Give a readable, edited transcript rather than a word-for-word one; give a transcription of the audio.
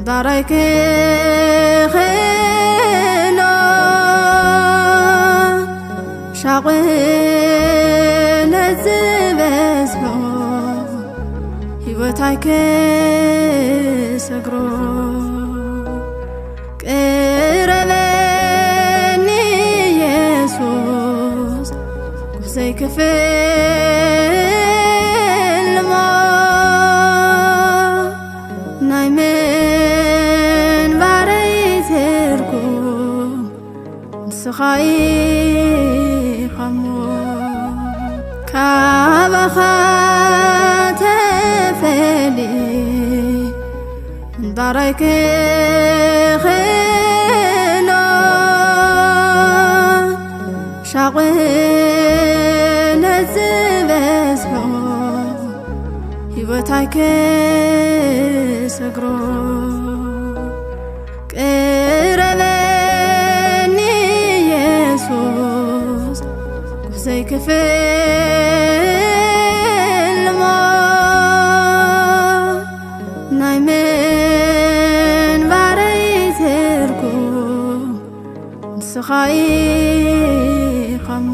ባረይክ ኸሎ ሻቕነ ዝበዝሖ ሕይወታይክ ሰግሮ ቅረበኒ ኢየሱስ ዘይክፍል ሞ ናይ መንባረይ ትርጉም ንስኻ ኢኻ ሞ ካባኻ ተፈልየ ባረይክ ኸሎ ሻቕነ ዝበዝሖ ሕይወታይክ ሰግሮ ቅረበኒ ኢየሱስ ዘይክፍል ሞ ናይ መንባረይ ትርጉም ንስኻ ኢኻ ሞ